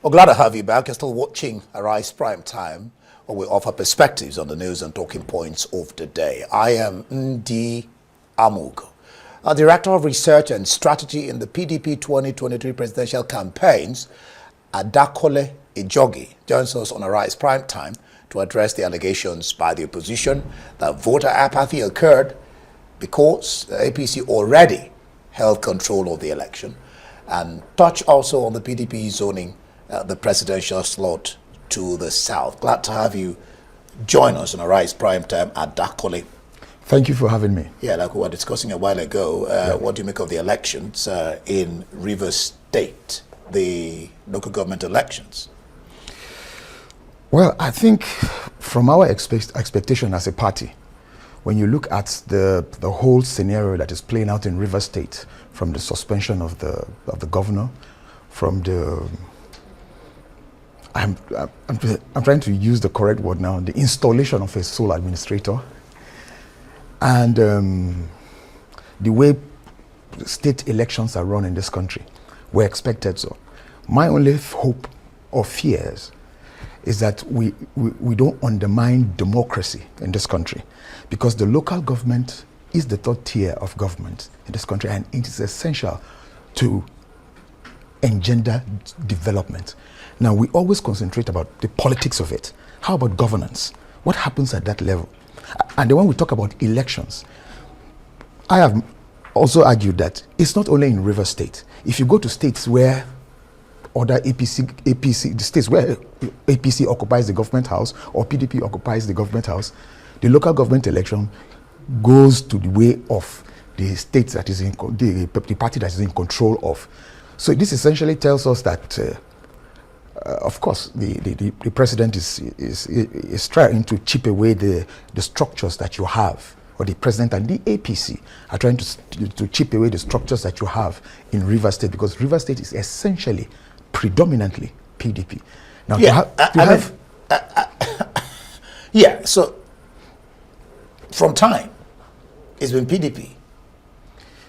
Well, glad to have you back. You're still watching Arise Prime Time, where we offer perspectives on the news and talking points of the day. I am Ndi Amugo, Director of Research and Strategy in the PDP 2023 presidential campaigns. Adakole Ijogi joins us on Arise Prime Time to address the allegations by the opposition that voter apathy occurred because the APC already held control of the election, and touch also on the PDP zoning the presidential slot to the south. Glad to have you join us on Arise Prime Time at Adakole. Thank you for having me. Yeah, like we were discussing a while ago, what do you make of the elections in Rivers State, the local government elections? Well, I think from our expectation as a party, when you look at the whole scenario that is playing out in Rivers State, from the suspension of the governor, from the I'm trying to use the correct word now, the installation of a sole administrator, and the way state elections are run in this country, we're expected so. My only hope or fears is that we don't undermine democracy in this country, because the local government is the third tier of government in this country, and it is essential to engender development. Now, we always concentrate about the politics of it. How about governance? What happens at that level? And then when we talk about elections, I have also argued that it's not only in River State. If you go to states where other APC, the states where APC occupies the government house or PDP occupies the government house, the local government election goes to the way of the state that is in the party that is in control of. So this essentially tells us that, of course, the president is trying to chip away the structures that you have, or the president and the APC are trying to chip away the structures that you have in River State, because River State is essentially predominantly PDP. Now, yeah, so from time, it's been PDP.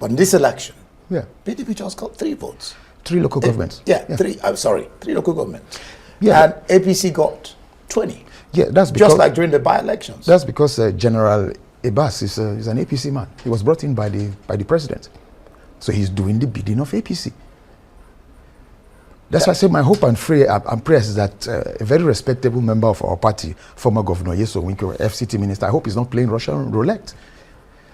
But in this election, PDP just got 3 votes. 3 local governments. Three local governments. Yeah. And APC got 20. Yeah, that's because, just like during the by-elections. That's because General Ibas is an APC man. He was brought in by the president. So he's doing the bidding of APC. That's why I say my hope and prayer is that a very respectable member of our party, former Governor Yeso Winko, FCT minister, I hope he's not playing Russian roulette.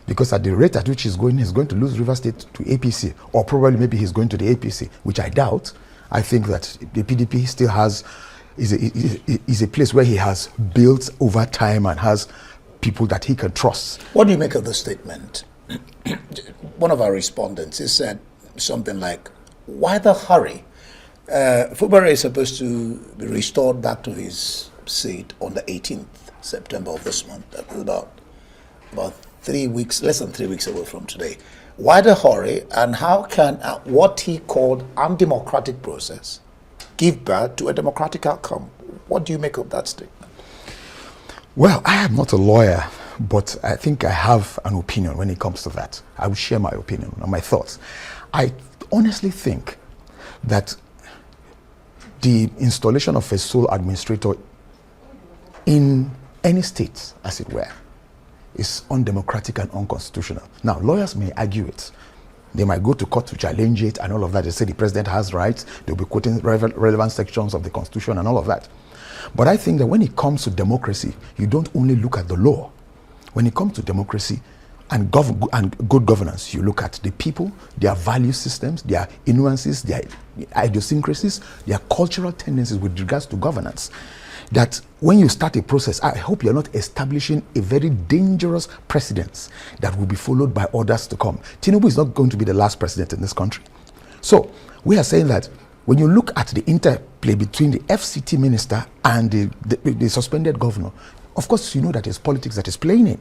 Because at the rate at which he's going to lose River State to APC, or probably maybe he's going to the APC, which I doubt. I think that the PDP still is a place where he has built over time and has people that he can trust. What do you make of the statement? One of our respondents has said something like, why the hurry? Fubara is supposed to be restored back to his seat on the 18th September of this month. That is about 3 weeks, less than 3 weeks away from today. Why the hurry, and how can what he called undemocratic process give birth to a democratic outcome? What do you make of that statement? Well, I am not a lawyer, but I think I have an opinion when it comes to that. I will share my opinion and my thoughts. I honestly think that the installation of a sole administrator in any state, as it were, is undemocratic and unconstitutional. Now, lawyers may argue it. They might go to court to challenge it and all of that. They say the president has rights. They'll be quoting relevant sections of the Constitution and all of that. But I think that when it comes to democracy, you don't only look at the law. When it comes to democracy and good governance, you look at the people, their value systems, their nuances, their idiosyncrasies, their cultural tendencies with regards to governance. That when you start a process, I hope you're not establishing a very dangerous precedent that will be followed by others to come. Tinubu is not going to be the last president in this country. So we are saying that when you look at the interplay between the FCT minister and the suspended governor, of course you know that it's politics that is playing in.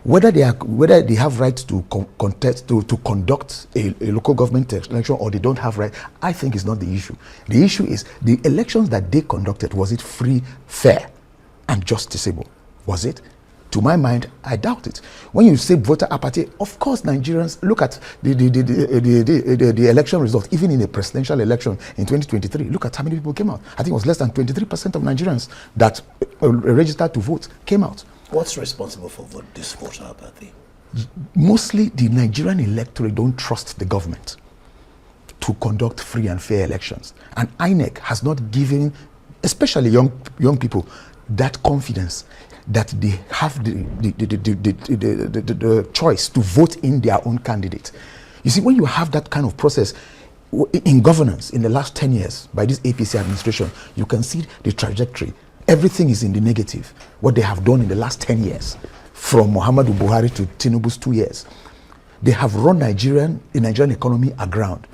Whether they have rights to contest to conduct a local government election or they don't have right, I think is not the issue. The issue is the elections that they conducted, was it free, fair, and justiciable? Was it? To my mind, I doubt it. When you say voter apathy, of course, Nigerians look at the election result, even in a presidential election in 2023. Look at how many people came out. I think it was less than 23% of Nigerians that registered to vote came out. What's responsible for this voter apathy? Mostly the Nigerian electorate don't trust the government to conduct free and fair elections. And INEC has not given, especially young people, that confidence that they have the choice to vote in their own candidate. You see, when you have that kind of process in governance in the last 10 years by this APC administration, you can see the trajectory. Everything is in the negative, what they have done in the last 10 years, from Muhammadu Buhari to Tinubu's 2 years. They have run the Nigerian economy aground.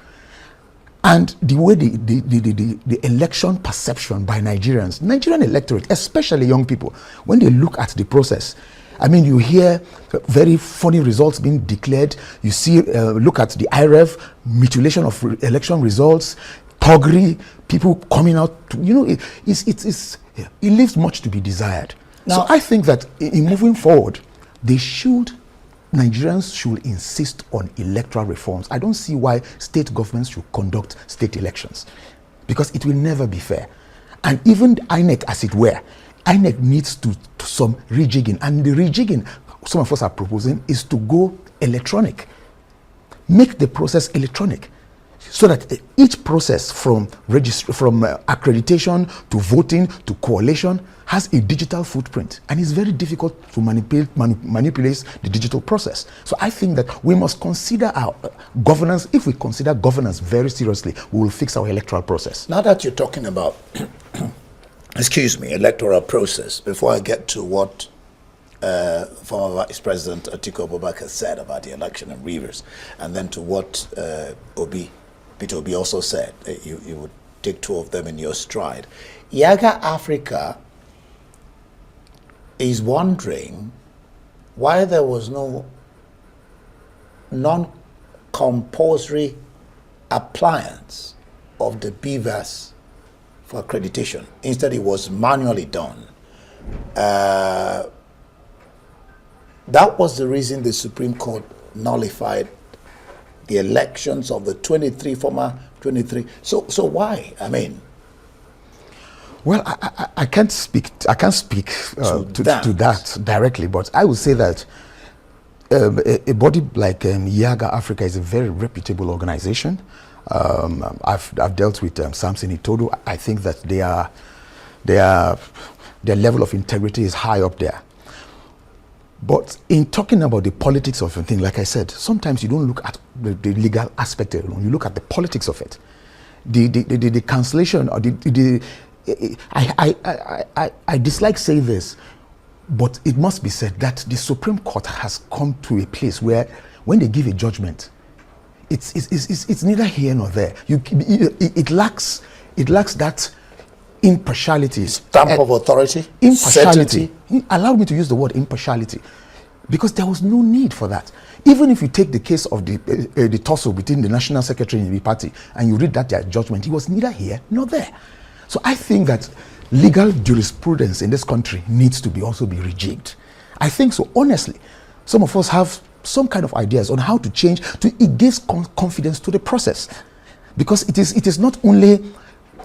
And the way the election perception by Nigerian electorate, especially young people, when they look at the process, I mean, you hear very funny results being declared. You see, look at the IREV, mutilation of election results, thuggery, people coming out. To, it leaves much to be desired. Now, so I think that in moving forward, Nigerians should insist on electoral reforms. I don't see why state governments should conduct state elections, because it will never be fair. And even INEC, as it were, INEC needs to some rejigging. And the rejigging some of us are proposing is to go electronic. Make the process electronic, so that each process from accreditation to voting to coalition has a digital footprint, and it's very difficult to manipulate the digital process. So I think that we must consider our governance. If we consider governance very seriously, we will fix our electoral process. Now that you're talking about, electoral process, before I get to what former Vice President Atiku Abubakar said about the election in Rivers, and then to what Peter Obi also said, you would take two of them in your stride. Yaga Africa is wondering why there was no non-compulsory appliance of the Ibas for accreditation. Instead, it was manually done. That was the reason the Supreme Court nullified the elections of the former 23. So why? I mean, well, I can't speak to that directly, but I would say that a body like Yaga Africa is a very reputable organization. I've dealt with Samson Itodo. I think that their level of integrity is high up there. But in talking about the politics of a thing, like I said, sometimes you don't look at the legal aspect alone. You look at the politics of it. The cancellation, or I dislike saying this, but it must be said that the Supreme Court has come to a place where, when they give a judgment, it's neither here nor there. It lacks that impartiality, stamp of authority, impartiality. Allow me to use the word impartiality, because there was no need for that. Even if you take the case of the tussle between the national secretary and the party, and you read that their judgment, it was neither here nor there. So I think that legal jurisprudence in this country needs to also be rejigged. I think so. Honestly, some of us have some kind of ideas on how to change. It gives confidence to the process, because it is not only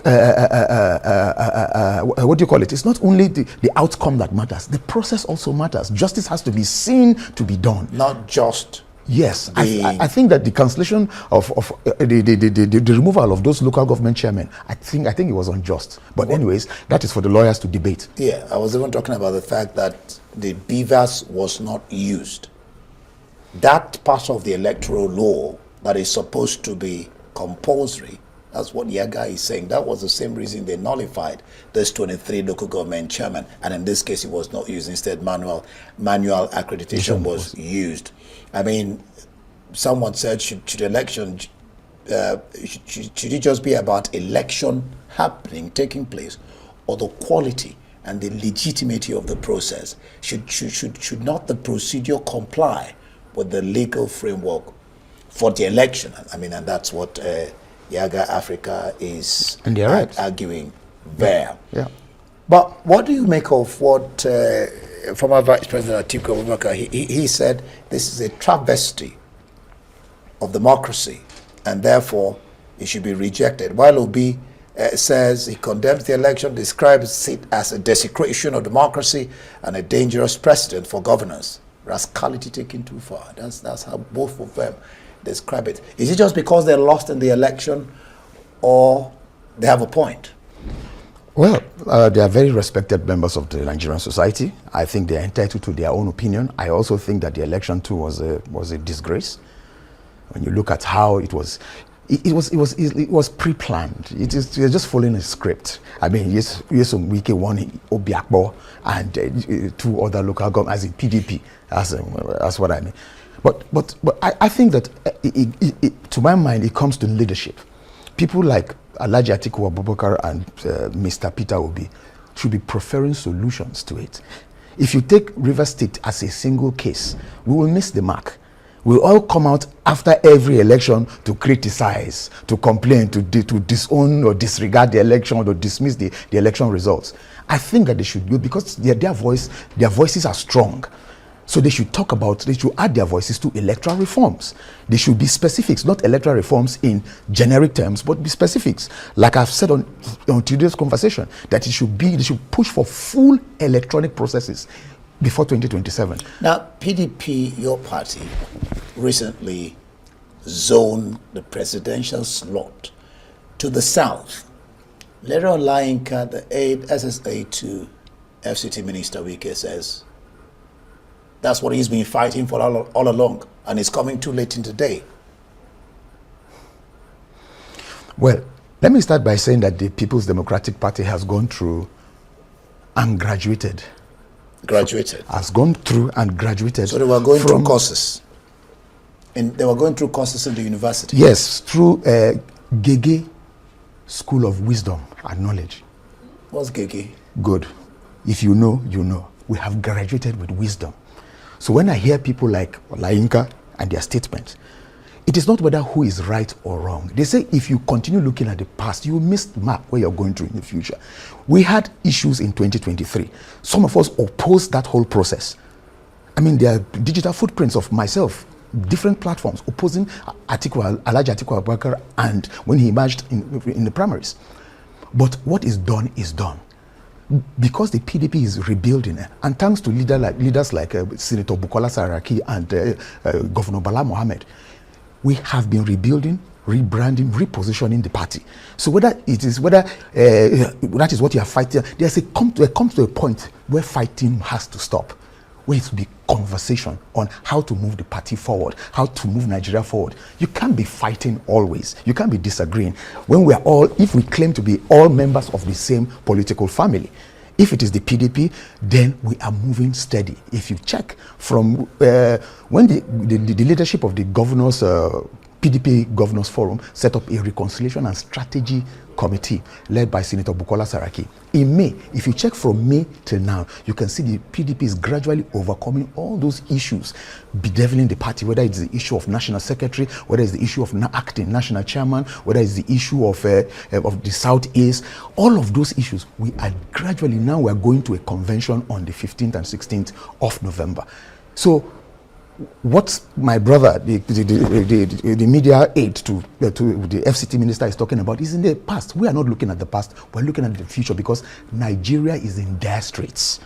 what do you call it? It's not only the outcome that matters. The process also matters. Justice has to be seen to be done. Not just. Yes, I think that the cancellation of the removal of those local government chairmen, I think it was unjust. But anyways, that is for the lawyers to debate. Yeah, I was even talking about the fact that the Ibas was not used. That part of the electoral law that is supposed to be compulsory, that's what Yaga is saying. That was the same reason they nullified those 23 local government chairmen, and in this case, it was not used. Instead, manual accreditation was used. I mean, someone said, should election, should it just be about election taking place, or the quality and the legitimacy of the process? Should not the procedure comply with the legal framework for the election? I mean, and that's what Yaga Africa is arguing there. Yeah. But what do you make of what former Vice President Atiku Abubakar, he said this is a travesty of democracy and therefore it should be rejected. While Obi says he condemns the election, describes it as a desecration of democracy and a dangerous precedent for governance. Rascality taken too far. That's how both of them describe it. Is it just because they lost in the election or they have a point? Well, they are very respected members of the Nigerian society. I think they are entitled to their own opinion. I also think that the election too was a disgrace. When you look at how it was pre-planned. You're just following a script. I mean, yes, Wike won Obiakbo and 2 other local governments as in PDP. That's what I mean. But I think that to my mind, it comes to leadership. People like Alhaji Atiku Abubakar and Mr. Peter Obi should be preferring solutions to it. If you take Rivers State as a single case, we will miss the mark. We'll all come out after every election to criticize, to complain, to disown or disregard the election or dismiss the election results. I think that they should do, because their voices are strong. So they should add their voices to electoral reforms. They should be specifics, not electoral reforms in generic terms, but be specifics. Like I've said on today's conversation, that they should push for full electronic processes before 2027. Now, PDP, your party, recently zoned the presidential slot to the south. Later on, Layinka, the aide SSA to FCT Minister Wike, says that's what he's been fighting for all along, and it's coming too late in the day. Well, let me start by saying that the People's Democratic Party has gone through and graduated. Has gone through and graduated. So they were going through courses. They were going through courses in the university. Yes, through Gege School of Wisdom and Knowledge. What's Gege? Good. If you know, you know. We have graduated with wisdom. So when I hear people like Layinka and their statements, it is not whether who is right or wrong. They say if you continue looking at the past, you will miss the mark where you're going to in the future. We had issues in 2023. Some of us opposed that whole process. I mean, there are digital footprints of myself, different platforms, opposing Alhaji Atiku Abubakar and when he emerged in the primaries. But what is done is done. Because the PDP is rebuilding, and thanks to leaders like Senator Bukola Saraki and Governor Bala Mohammed, we have been rebuilding, rebranding, repositioning the party. So that is what you are fighting, there comes to a point where fighting has to stop, where it will be conversation on how to move the party forward, how to move Nigeria forward. You can't be fighting always. You can't be disagreeing when if we claim to be all members of the same political family. If it is the PDP, then we are moving steady. If you check from when the leadership of the governors, PDP Governors Forum set up a reconciliation and strategy committee led by Senator Bukola Saraki. In May, if you check from May till now, you can see the PDP is gradually overcoming all those issues bedeviling the party, whether it's the issue of national secretary, whether it's the issue of acting national chairman, whether it's the issue of the Southeast, all of those issues. We are gradually now, we are going to a convention on the 15th and 16th of November. So what my brother, the media aide to the FCT minister is talking about is in the past. We are not looking at the past, we're looking at the future, because Nigeria is in dire straits.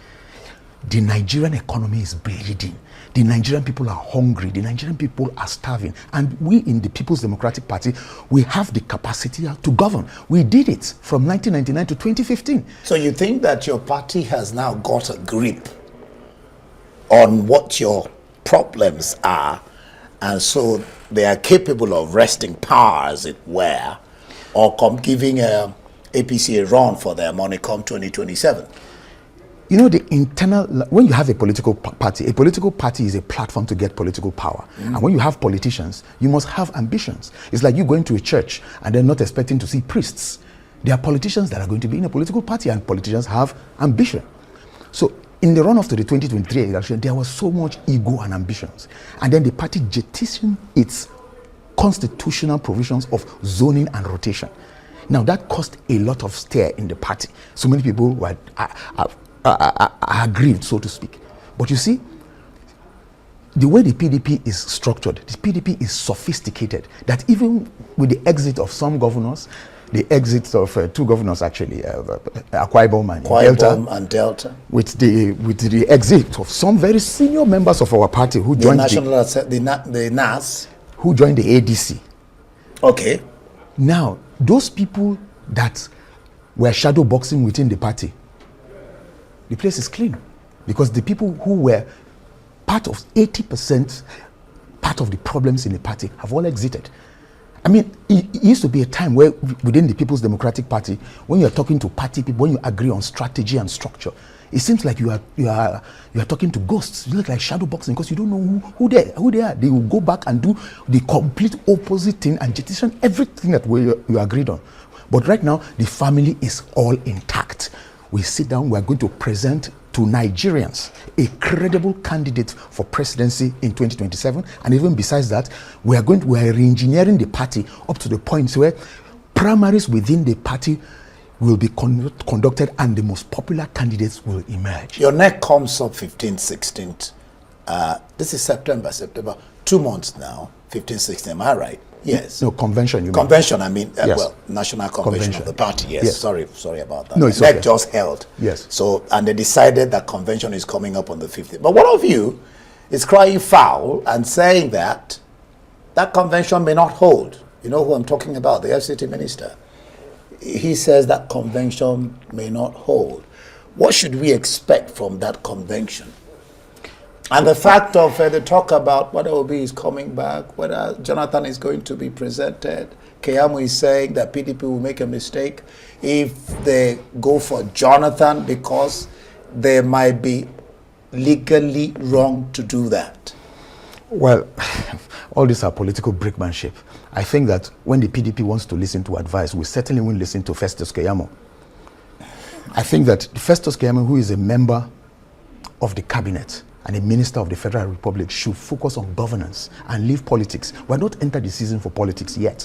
The Nigerian economy is bleeding. The Nigerian people are hungry. The Nigerian people are starving. And we in the People's Democratic Party, we have the capacity to govern. We did it from 1999 to 2015. So you think that your party has now got a grip on what your problems are, and so they are capable of wresting power, as it were, or giving APC a run for their money come 2027? You know, when you have a political party is a platform to get political power. And when you have politicians, you must have ambitions. It's like you going to a church and they're not expecting to see priests. There are politicians that are going to be in a political party, and politicians have ambition. So in the run-up to the 2023 election, there was so much ego and ambitions. And then the party jettisoned its constitutional provisions of zoning and rotation. Now, that caused a lot of stir in the party. So many people were aggrieved, so to speak. But you see, the way the PDP is structured, the PDP is sophisticated, that even with the exit of some governors, the exit of two governors actually, Akwa Ibom and Delta, with the exit of some very senior members of our party who joined the NAS, who joined the ADC. Okay. Now, those people that were shadow boxing within the party, the place is clean, because the people who were part of 80% part of the problems in the party have all exited. I mean, it used to be a time where within the People's Democratic Party, when you're talking to party people, when you agree on strategy and structure, it seems like you are talking to ghosts. You look like shadow boxing, because you don't know who they are. They will go back and do the complete opposite thing and jettison everything that you agreed on. But right now, the family is all intact. We sit down, we are going to present to Nigerians a credible candidate for presidency in 2027. And even besides that, we are re-engineering the party up to the point where primaries within the party will be conducted and the most popular candidates will emerge. Your neck comes up 15th, 16th. This is September, 2 months now, 15th, 16th, am I right? Yes. No, convention, you mean. Convention, I mean, yes. Well, national convention of the party, yes. Yes. Sorry about that. No, it's NEC okay. just held. Yes. So, and they decided that convention is coming up on the 15th. But one of you is crying foul and saying that that convention may not hold. You know who I'm talking about, the FCT minister. He says that convention may not hold. What should we expect from that convention? And the fact of the talk about whether Obi is coming back, whether Jonathan is going to be presented. Keyamo is saying that PDP will make a mistake if they go for Jonathan, because they might be legally wrong to do that. Well, all these are political brickmanship. I think that when the PDP wants to listen to advice, we certainly won't listen to Festus Keyamo. I think that Festus Keyamo, who is a member of the cabinet and a minister of the Federal Republic, should focus on governance and leave politics. We're not entered the season for politics yet.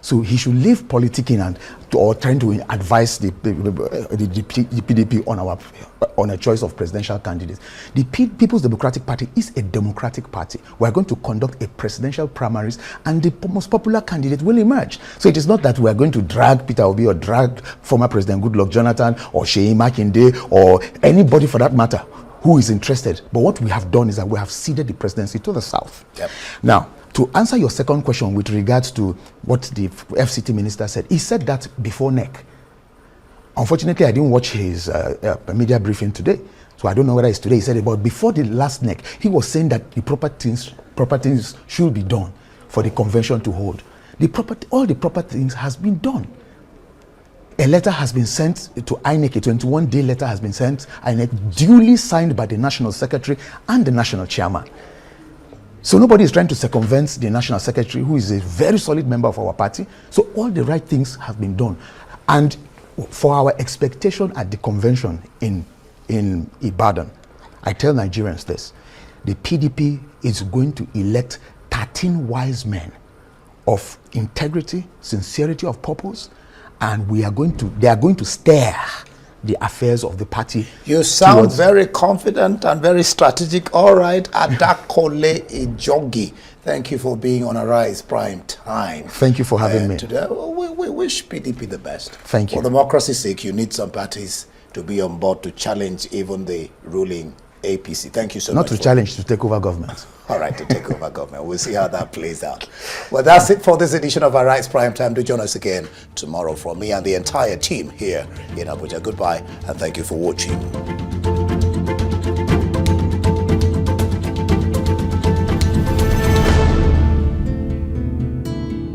So he should leave politicking or trying to advise the PDP on a choice of presidential candidates. The People's Democratic Party is a democratic party. We're going to conduct a presidential primaries and the most popular candidate will emerge. So it is not that we're going to drag Peter Obi or drag former President Goodluck Jonathan or Seyi Makinde or anybody for that matter who is interested. But what we have done is that we have ceded the presidency to the South. Yep. Now, to answer your second question with regards to what the FCT minister said, he said that before NEC. Unfortunately, I didn't watch his media briefing today, so I don't know whether it's today. He said it, but before the last NEC, he was saying that the proper things should be done for the convention to hold. All the proper things has been done. A letter has been sent to INEC, a 21-day letter has been sent, INEC, duly signed by the National Secretary and the National Chairman. So nobody is trying to circumvent the National Secretary, who is a very solid member of our party. So all the right things have been done. And for our expectation at the convention in Ibadan, I tell Nigerians this: the PDP is going to elect 13 wise men of integrity, sincerity of purpose, and they are going to steer the affairs of the party. You sound very confident and very strategic. All right, Adakole Ijogi, thank you for being on Arise Prime Time. Thank you for having me. Today, we wish PDP the best. Thank you. For democracy's sake, you need some parties to be on board to challenge even the ruling APC. Thank you so much. Not to challenge, to take over government. All right, to take over government. We'll see how that plays out. Well, that's it for this edition of Arise Prime Time. Do join us again tomorrow from me and the entire team here in Abuja. Goodbye, and thank you for watching.